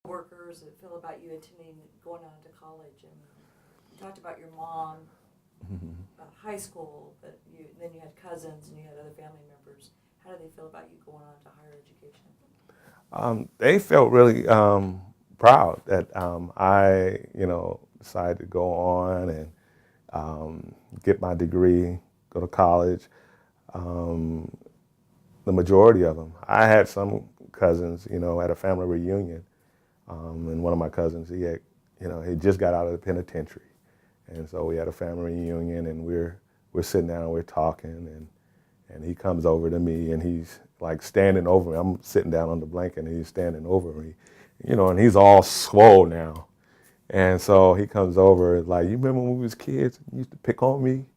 coworkers feel about you attending, going on to college? And you talked about your mom, about high school, but then you had cousins and you had other family members. How do they feel about you going on to higher education? They felt really proud that I, decided to go on and get my degree, go to college. Um, the majority of them. I had some cousins, at a family reunion, and one of my cousins, he just got out of the penitentiary, and so we had a family reunion, and we're sitting down, we're talking, and he comes over to me, and he's like standing over me. I'm sitting down on the blanket, and he's standing over me, and he's all swole now. And so he comes over like, you remember when we was kids, you used to pick on me?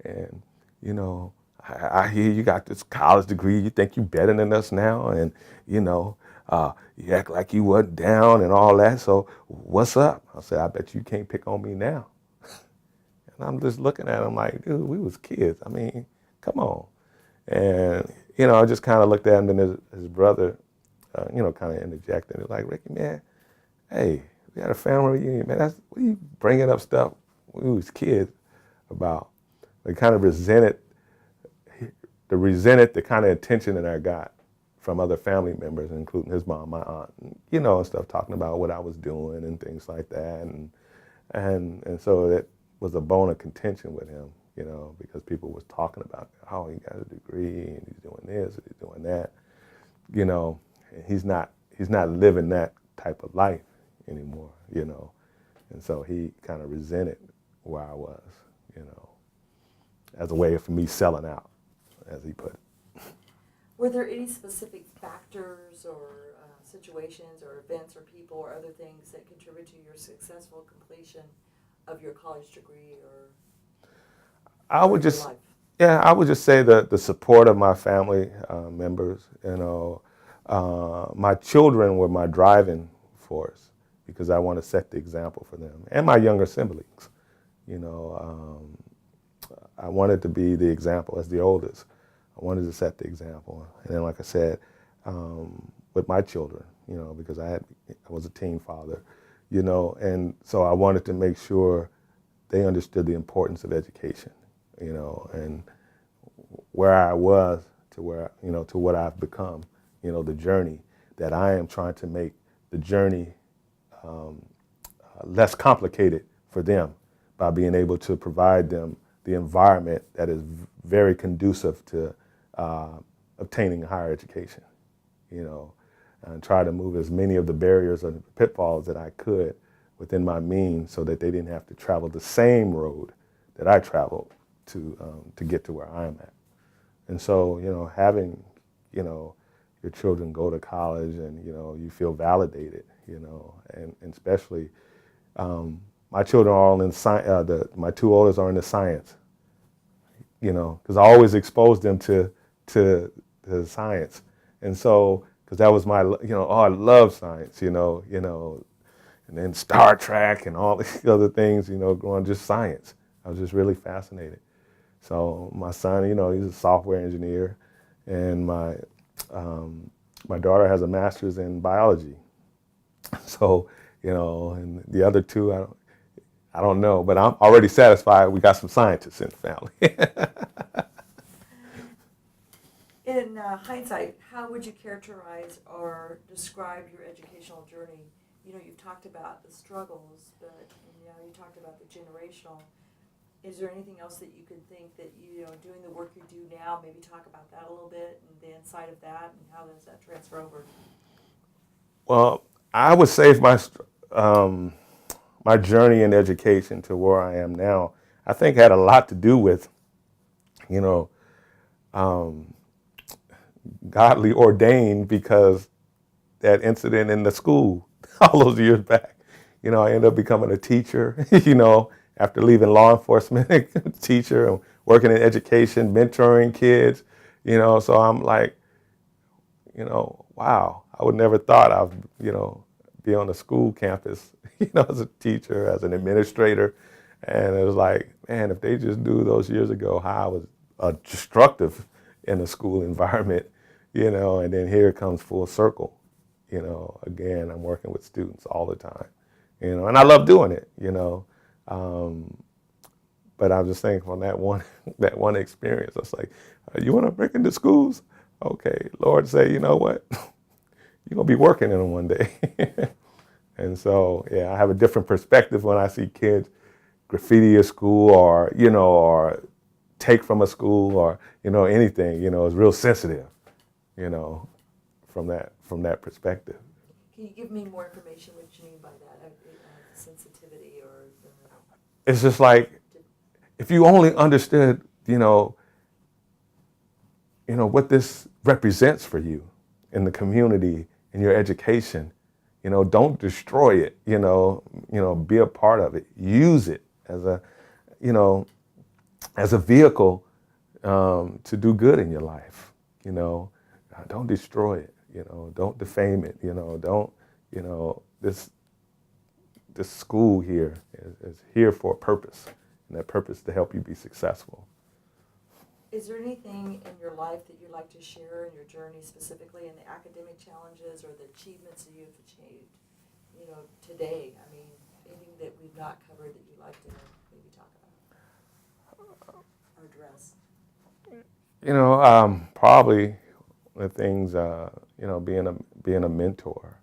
And, you know, I hear you got this college degree, you think you better than us now, and, you act like you wasn't down and all that, so what's up? I said, I bet you can't pick on me now. And I'm just looking at him like, dude, we was kids. I mean, come on. And, I just kind of looked at him, and his brother, kind of interjected. He was like, Ricky, man, hey, we had a family reunion, man. What are you bringing up stuff when we was kids about? They kind of resented the kind of attention that I got from other family members, including his mom, my aunt, and stuff, talking about what I was doing and things like that. And so that was a bone of contention with him, because people was talking about, oh, he got a degree and he's doing this and he's doing that, and he's not living that type of life anymore, and so he kind of resented where I was, as a way of me selling out, as he put it. Were there any specific factors or situations or events or people or other things that contribute to your successful completion of your college degree I would your just, life? yeah, I would just say the support of my family members. My children were my driving force because I want to set the example for them and my younger siblings. I wanted to be the example as the oldest. I wanted to set the example, and then, like I said, with my children, because I was a teen father, and so I wanted to make sure they understood the importance of education, and where I was to where, to what I've become, the journey that I am trying to make the journey less complicated for them by being able to provide them the environment that is very conducive to obtaining higher education, and try to move as many of the barriers and pitfalls that I could within my means so that they didn't have to travel the same road that I traveled to get to where I am at. And so, having, your children go to college and, you feel validated, and especially my children are all in science, my two oldest are into science, because I always exposed them to science. And so, because that was my, oh, I love science, and then Star Trek and all these other things, growing just science. I was just really fascinated. So my son, he's a software engineer, and my daughter has a master's in biology. So, and the other two, I don't know, but I'm already satisfied we got some scientists in the family. In hindsight, how would you characterize or describe your educational journey? You've talked about the struggles, but you talked about the generational. Is there anything else that you could think that, doing the work you do now, maybe talk about that a little bit and the inside of that and how does that transfer over? Well, I would say my journey in education to where I am now, I think had a lot to do with, um, godly ordained, because that incident in the school all those years back, I ended up becoming a teacher, after leaving law enforcement, teacher and working in education, mentoring kids, so I'm like, wow, I would never thought I'd, be on a school campus, as a teacher, as an administrator. And it was like, man, if they just knew those years ago how I was destructive in a school environment, and then here it comes full circle, You know, again, I'm working with students all the time, you know, and I love doing it, you know. But I was just thinking from that one that one experience, I was like, you want to break into schools? Okay, Lord say, you know what? You're gonna be working in them one day. And so, yeah, I have a different perspective when I see kids graffiti a school or, you know, or take from a school or, you know, anything, you know, it's real sensitive, you know, from that perspective. Can you give me more information what you mean by that? Sensitivity or It's just like, if you only understood, what this represents for you in the community, in your education, don't destroy it, be a part of it. Use it as you know, as a vehicle to do good in your life. Don't destroy it. Don't defame it. Don't. This school here is here for a purpose, and that purpose is to help you be successful. Is there anything in your life that you'd like to share in your journey, specifically in the academic challenges or the achievements that you've achieved, today? I mean, anything that we've not covered that you'd like to maybe talk about or address? Probably the things, being a mentor.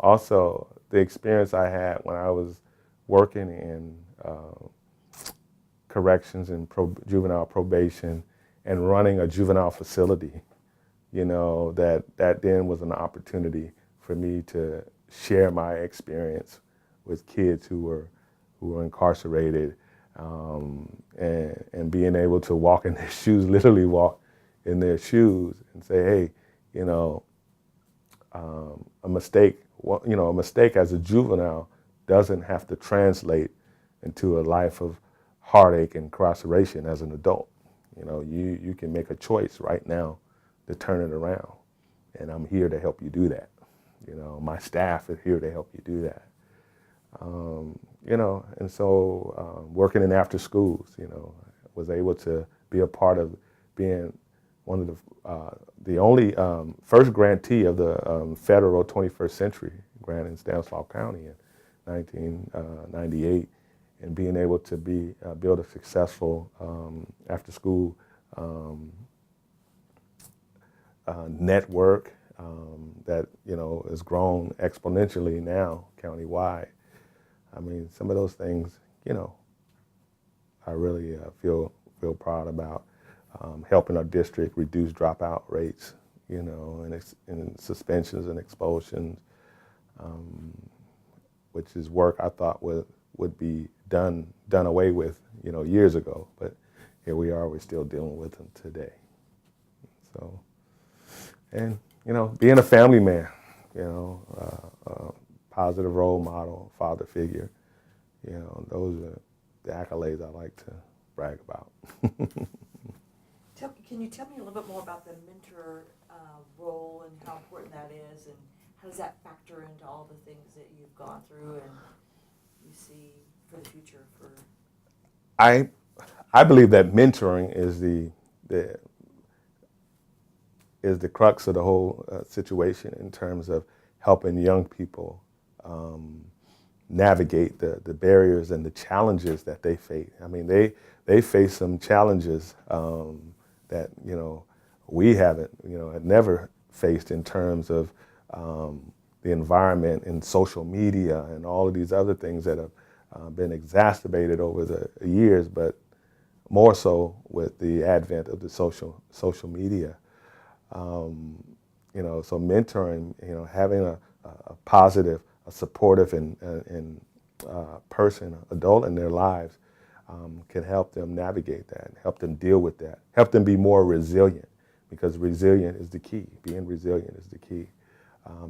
Also the experience I had when I was working in corrections and juvenile probation and running a juvenile facility. That then was an opportunity for me to share my experience with kids who were incarcerated, and being able to walk in their shoes, literally walk in their shoes and say, hey, a mistake as a juvenile doesn't have to translate into a life of heartache and incarceration as an adult. You can make a choice right now to turn it around, and I'm here to help you do that. My staff is here to help you do that. And so working in after schools, was able to be a part of being one of the only first grantee of the federal 21st century grant in Stanislaus County in 1998, and being able to build a successful after school network that has grown exponentially now countywide. I mean, some of those things, I really feel proud about. Helping our district reduce dropout rates, and suspensions and expulsions, which is work I thought would be done away with, years ago. But here we are, we're still dealing with them today. So, and being a family man, a positive role model, father figure, those are the accolades I like to brag about. Can you tell me a little bit more about the mentor role and how important that is, and how does that factor into all the things that you've gone through and you see for the future? I believe that mentoring is the crux of the whole situation in terms of helping young people navigate the barriers and the challenges that they face. I mean, they face some challenges that we haven't had never faced in terms of the environment and social media and all of these other things that have been exacerbated over the years, but more so with the advent of the social media. So mentoring, having a positive, a supportive and person, adult in their lives, can help them navigate that, help them deal with that, help them be more resilient, because resilient is the key. Being resilient is the key,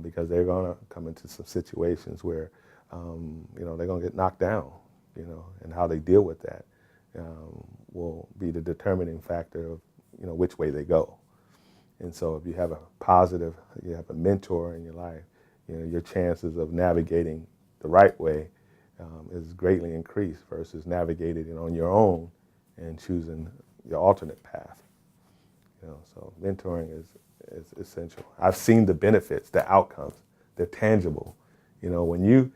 because they're going to come into some situations where, they're going to get knocked down, and how they deal with that will be the determining factor of, which way they go. And so if you have a mentor in your life, your chances of navigating the right way is greatly increased versus navigating it on your own and choosing your alternate path. So mentoring is essential. I've seen the benefits, the outcomes, they're tangible. You know, when you,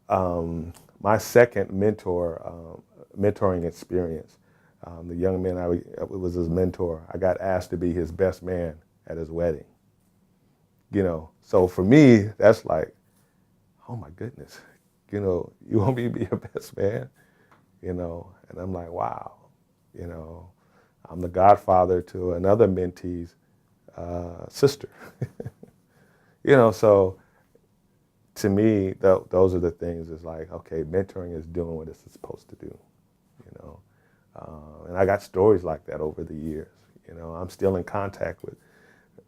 my second mentoring experience, the young man I was his mentor, I got asked to be his best man at his wedding. You know, so for me, that's like, oh my goodness, you know, you want me to be your best man? You know, and I'm like, wow, you know, I'm the godfather to another mentee's sister. You know, so to me, those are the things. Is like, okay, mentoring is doing what it's supposed to do. You know, and I got stories like that over the years. You know, I'm still in contact with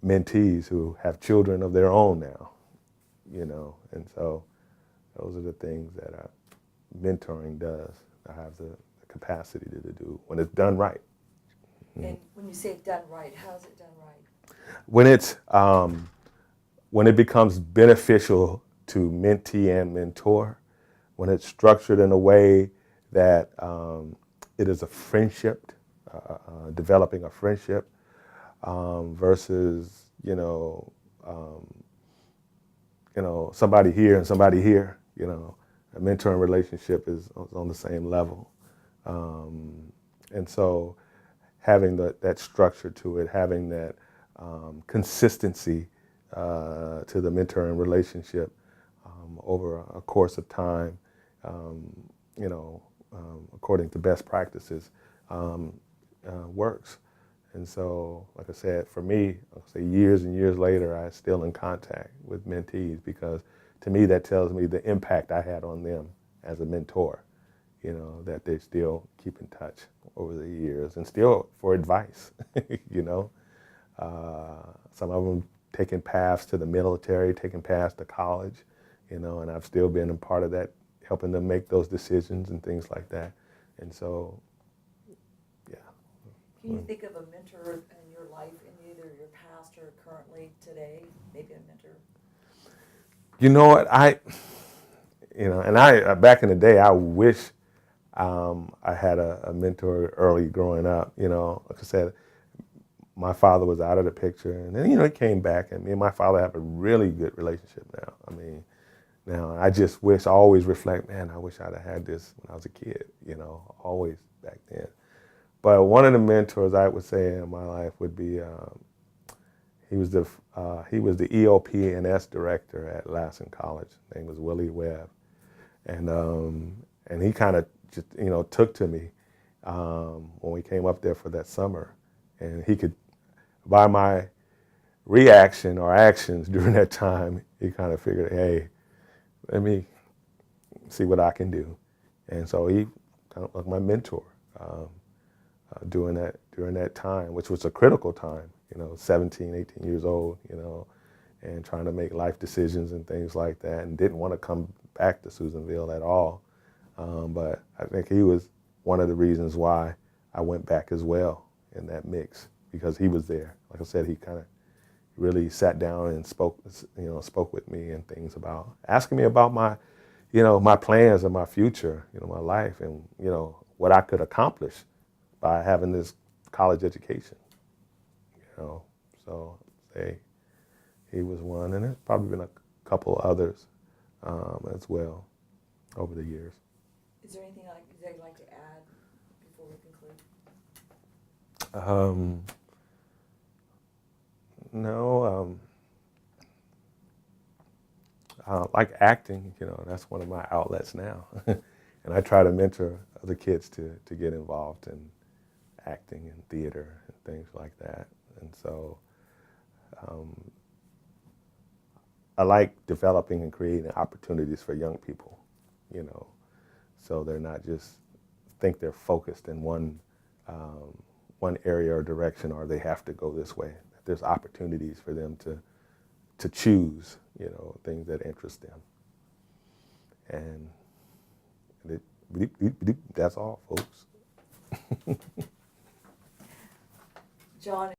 mentees who have children of their own now. You know, and so those are the things that mentoring does. I have the capacity to do when it's done right. And when you say done right, how is it done right? When it becomes beneficial to mentee and mentor, when it's structured in a way that it is a friendship, developing a friendship, versus somebody here and somebody here. You know, a mentoring relationship is on the same level, and so having that structure to it, having that consistency to the mentoring relationship over a course of time, according to best practices, works. And so, like I said, for me, I'll say years and years later, I'm still in contact with mentees because to me, that tells me the impact I had on them as a mentor, you know, that they still keep in touch over the years and still for advice, you know. Some of them taking paths to the military, taking paths to college, you know, and I've still been a part of that, helping them make those decisions and things like that. And so, yeah. Can you think of a mentor in your life, in either your past or currently today? Maybe a mentor. You know what, back in the day, I wish I had a mentor early growing up. You know, like I said, my father was out of the picture, and then he came back, and me and my father have a really good relationship now. I mean, now I just wish, I always reflect, man, I wish I'd have had this when I was a kid. You know, always back then. But one of the mentors I would say in my life would be he was the EOP&S director at Lassen College. His name was Willie Webb, and he kind of just took to me when we came up there for that summer, and he could, by my reaction or actions during that time, he kind of figured, hey, let me see what I can do, and so he kind of like my mentor during that time, which was a critical time. 17, 18 years old, and trying to make life decisions and things like that, and didn't want to come back to Susanville at all. But I think he was one of the reasons why I went back as well in that mix, because he was there. Like I said, he kind of really sat down and spoke with me and things about, asking me about my, my plans and my future, my life, and, what I could accomplish by having this college education. So say he was one, and there's probably been a couple others as well over the years. Is there anything that you'd like to add before we conclude? No, like acting, that's one of my outlets now, and I try to mentor other kids to get involved in acting and theater and things like that. And so I like developing and creating opportunities for young people, so they're not just think they're focused in one area or direction, or they have to go this way. There's opportunities for them to choose, things that interest them. And that's all, folks. John,